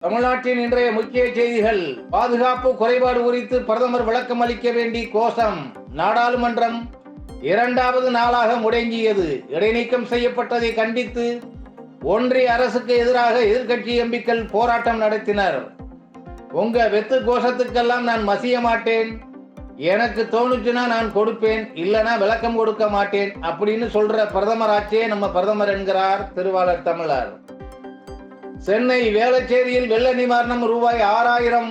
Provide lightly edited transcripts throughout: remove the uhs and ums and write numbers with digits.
தமிழ்நாட்டின் இன்றைய முக்கிய செய்திகள். பாதுகாப்பு குறைபாடு குறித்து பிரதமர் விளக்கம் அளிக்க வேண்டி கோஷம். நாடாளுமன்றம் இரண்டாவது நாளாக முடங்கியது. இடைநீக்கம் செய்யப்பட்டதை கண்டித்து ஒன்றிய அரசுக்கு எதிராக எதிர்க்கட்சி எம்பிக்கள் போராட்டம் நடத்தினர். உங்க வெத்து கோஷத்துக்கெல்லாம் நான் மசிய மாட்டேன், எனக்கு தோணுச்சுன்னா நான் கொடுப்பேன், இல்லைன்னா விளக்கம் கொடுக்க மாட்டேன் அப்படின்னு சொல்ற பிரதமர் ஆச்சே நம்ம பிரதமர் என்கிறார் திருவாளர் தமிழர். சென்னை வேளச்சேரியில் வெள்ள நிவாரணம் ரூபாய் 6000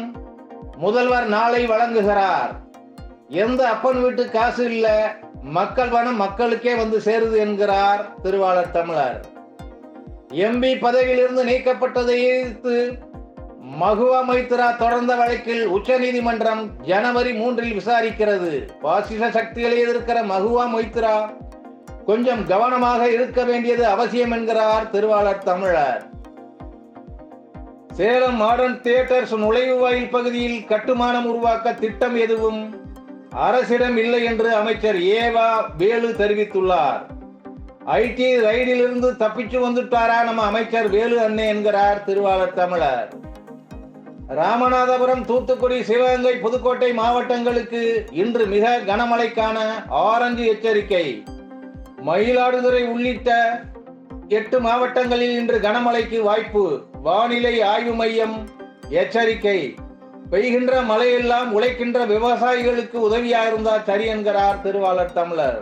முதல்வர் நாளை வழங்குகிறார். எந்த அப்பன் வீட்டு காசு இல்ல, மக்கள் பணம் மக்களுக்கே வந்து சேருது என்கிறார் திருவாளர் தமிழர். எம்பி பதவியிலிருந்து நீக்கப்பட்டதை எதிர்த்து மகுவா மொய்த்ரா தொடர்ந்த வழக்கில் உச்சநீதிமன்றம் ஜனவரி 3 விசாரிக்கிறது. பாசிச சக்திகளை எதிர்க்கிற மகுவா மொய்த்ரா கொஞ்சம் கவனமாக இருக்க வேண்டியது அவசியம் என்கிறார் திருவாளர் தமிழர். சேலம் மாடர்ன் தியேட்டர்ஸ் நுழைவுவாயில் பகுதியில் கட்டுமானம் உருவாக்க திட்டம் எதுவும் அரசிடம் இல்லை என்று அமைச்சர் ஏவா வேலு தெரிவித்துள்ளார். ஐடி ரைடில் இருந்து தப்பிச்சு வந்துட்டாரா நம்ம அமைச்சர் வேலு அண்ணே என்கிறார் திருவாளர் தமிழர். ராமநாதபுரம், தூத்துக்குடி, சிவகங்கை, புதுக்கோட்டை மாவட்டங்களுக்கு இன்று மிக கனமழைக்கான ஆரஞ்சு எச்சரிக்கை. மயிலாடுதுறை உள்ளிட்ட 8 மாவட்டங்களில் இன்று கனமழைக்கு வாய்ப்பு. வானிலை ஆய்வு மையம் எச்சரிக்கை. பெய்கின்ற மழையெல்லாம் உழைக்கின்ற விவசாயிகளுக்கு உதவியா இருந்தா சரி என்கிறார் திருவாளர் தமிழர்.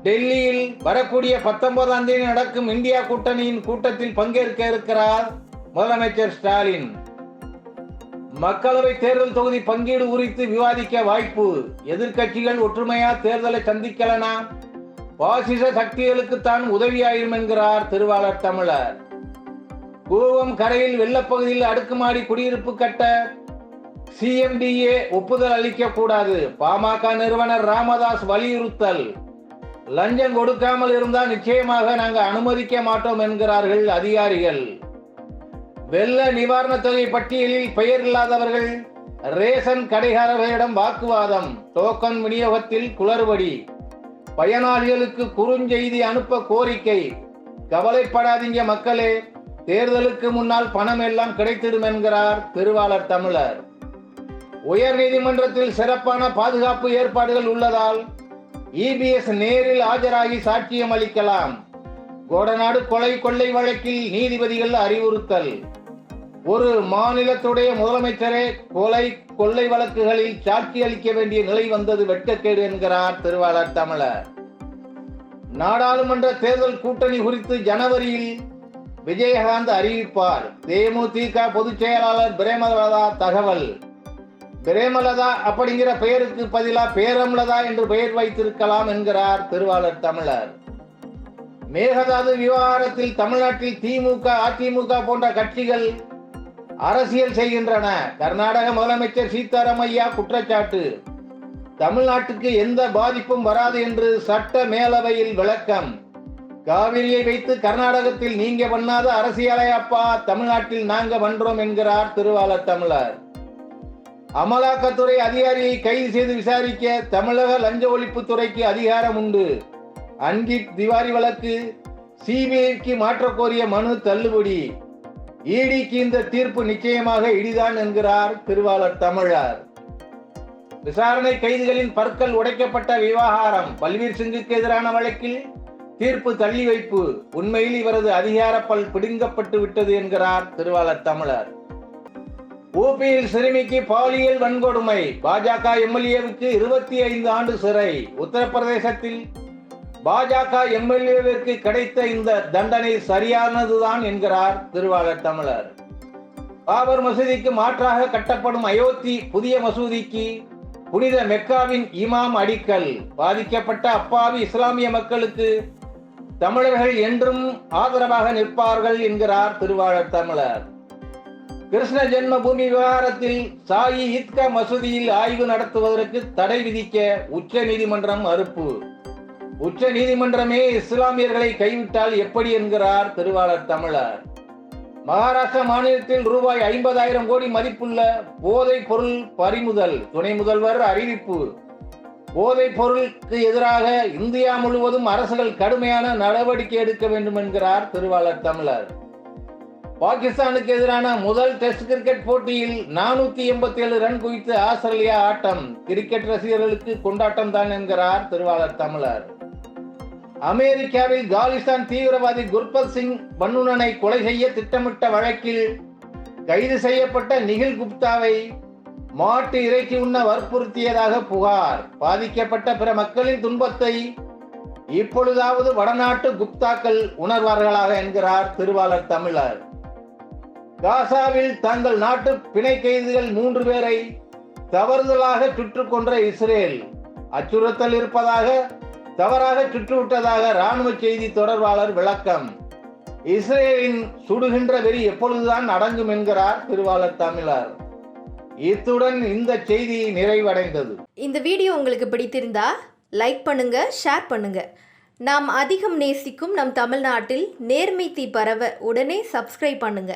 டெல்லியில் வரக்கூடிய 19ஆம் தேதி நடக்கும் இந்தியா கூட்டணியின் கூட்டத்தில் பங்கேற்க இருக்கிறார் முதலமைச்சர் ஸ்டாலின். மக்களவை தேர்தல் தொகுதி பங்கீடு குறித்து விவாதிக்க வாய்ப்பு. எதிர்க்கட்சிகள் ஒற்றுமையா தேர்தலை சந்திக்கலனா பாசிச சக்திகளுக்கு தான் உதவியாயிரும் என்கிறார் திருவாளர் தமிழர். கூவம் கரையில் வெள்ளப்பகுதியில் அடுக்குமாடி குடியிருப்பு கட்ட சிஎம்டிஏ ஒப்புதல் அளிக்க கூடாது. பாமக நிறுவனர் ராமதாஸ் வலியுறுத்தல். லஞ்சம் கொடுக்காமல் இருந்தால் நிச்சயமாக நாங்கள் அனுமதிக்க மாட்டோம் என்கிறார்கள் அதிகாரிகள். வெள்ள நிவாரண தொகை பட்டியலில் பெயர் இல்லாதவர்கள் ரேஷன் கடைக்காரர்களிடம் வாக்குவாதம். டோக்கன் விநியோகத்தில் குளறுபடி. பயனாளிகளுக்கு குறுஞ்செய்தி அனுப்ப கோரிக்கை. கவலைப்படாதீங்க மக்களே, தேர்தலுக்கு முன்னால் பணம் எல்லாம் கிடைத்திடும் என்கிறார் திருவாளர் தமிழர். உயர் நீதிமன்றத்தில் சிறப்பான பாதுகாப்பு ஏற்பாடுகள் உள்ளதால் இபிஎஸ் நேரில் ஆஜராகி சாட்சியம் அளிக்கலாம். கோடநாடு கொலை கொள்ளை வழக்கில் நீதிபதிகள் அறிவுறுத்தல். ஒரு மாநிலத்துடைய முதலமைச்சரே கொலை கொள்ளை வழக்குகளில் சாட்சி அளிக்க வேண்டிய நிலை வந்தது வெட்கக்கேடு என்கிறார் திருவாளர் தமிழர். நாடாளுமன்ற தேர்தல் கூட்டணி குறித்து ஜனவரியில் விஜயகாந்த் அறிவிப்பார். தேமுதிக பொதுச் செயலாளர் பிரேமலதா தகவல். பிரேமலதா அப்படிங்கிற பெயருக்கு பதிலாக பேரம்லதா என்று பெயர் வைத்திருக்கலாம் என்கிறார் திருவாளர் தமிழர். மேகதாது விவகாரத்தில் தமிழ்நாட்டில் திமுக, அதிமுக போன்ற கட்சிகள் அரசியல் செய்கின்றன. கர்நாடக முதலமைச்சர் சீதாராமையா குற்றச்சாட்டு. தமிழ்நாட்டுக்கு எந்த பாதிப்பும் வராது என்று சட்ட மேலவையில் விளக்கம். காவிரியை வைத்து கர்நாடகத்தில் நீங்க பண்ணாத அரசியலை அப்பா, தமிழ்நாட்டில் நாங்க பண்றோம் என்கிறார் திருவாளர் தமிழர். அமலாக்கத்துறை அதிகாரியை கைது செய்து விசாரிக்க தமிழக லஞ்ச ஒழிப்பு துறைக்கு அதிகாரம் உண்டு. அன்கிட் திவாரி வழக்கு சிபிஐக்கு மாற்ற கோரிய மனு தள்ளுபடி. ஈடிக்கு இந்த தீர்ப்பு நிச்சயமாக இடிதான் என்கிறார் திருவாளர் தமிழர். விசாரணை கைதிகளின் பற்கள் உடைக்கப்பட்ட விவகாரம். பல்வீர் சிங்குக்கு எதிரான வழக்கில் தீர்ப்பு தள்ளி வைப்பு. உண்மையில் இவரது அதிகார பல் பிடுங்கப்பட்டு விட்டது என்கிறார் திருவாளர் தமிழர். ஊபியில் சிறுமிக்கு பாலியல் வன்கொடுமை. பாஜக எம்எல்ஏவுக்கு 25 ஆண்டு சிறை. உத்தரப்பிரதேசத்தில் பாஜக எம்எல்ஏவிற்கு கிடைத்த இந்த தண்டனை சரியானதுதான் என்கிறார் திருவாளர் தமிழர். பாபர் மசூதிக்கு மாற்றாக கட்டப்படும் அயோத்தி புதிய மசூதிக்கு புனித மெக்காவின் இமாம் அடிக்கல். பாதிக்கப்பட்ட அப்பாவி இஸ்லாமிய மக்களுக்கு தமிழர்கள் என்றும் ஆதரவாக நிற்பார்கள் என்கிறார் திருவாளர் தமிழர். கிருஷ்ண ஜென்ம பூமி விவகாரத்தில் சாயி ஈத்கா மசூதியில் ஆய்வு நடத்துவதற்கு தடை விதிக்க உச்ச நீதிமன்றம் மறுப்பு. உச்ச நீதிமன்றமே இஸ்லாமியர்களை கைவிட்டால் எப்படி என்கிறார் திருவாளர் தமிழர். மகாராஷ்டிரா மாநிலத்தில் ரூபாய் 50,000 கோடி மதிப்புள்ள போதைப் பொருள் பறிமுதல். துணை முதல்வர் அறிவிப்பு. போதைப் பொருளுக்கு எதிராக இந்தியா முழுவதும் அரசுகள் கடுமையான நடவடிக்கை எடுக்க வேண்டும் என்கிறார் திருவாளர் தமிழர். பாகிஸ்தானுக்கு எதிரான முதல் டெஸ்ட் கிரிக்கெட் போட்டியில் 487 ரன் குவித்து ஆஸ்திரேலியா ஆட்டம். கிரிக்கெட் ரசிகர்களுக்கு கொண்டாட்டம் தான் என்கிறார் திருவாளர் தமிழர். அமெரிக்காவில் காலிஸ்தான் தீவிரவாதி குர்பத் சிங் பன்னுனனை கொலை செய்ய திட்டமிட்ட வழக்கில் கைது செய்யப்பட்ட நிகில் குப்தாவை மாட்டு இறைச்சி உண்ண வற்புறுத்தியதாக புகார். பாதிக்கப்பட்ட பிற மக்களின் துன்பத்தை இப்பொழுதாவது வடநாட்டு குப்தாக்கள் உணர்வார்களாக என்கிறார் திருவாளர் தமிழர். காசாவில் தங்கள் நாட்டு பிணை கைதிகள் 3 பேரை தவறுதலாக சுட்டுக் கொன்ற இஸ்ரேல். அச்சுறுத்தல் இருப்பதாக தவறாக சுட்டுவிட்டதாக ராணுவ செய்தி தொடர்பாளர் விளக்கம். இஸ்ரேலின் சுடுகின்ற வெறி எப்பொழுதுதான் அடங்கும் என்கிறார் திருவாளர் தமிழர். இத்துடன் இந்த செய்தி நிறைவடைந்தது. இந்த வீடியோ உங்களுக்கு பிடித்திருந்தா லைக் பண்ணுங்க, ஷேர் பண்ணுங்க. நாம் அதிகம் நேசிக்கும் நம் தமிழ்நாட்டில் நேர்மை தீ பரவ உடனே சப்ஸ்கிரைப் பண்ணுங்க.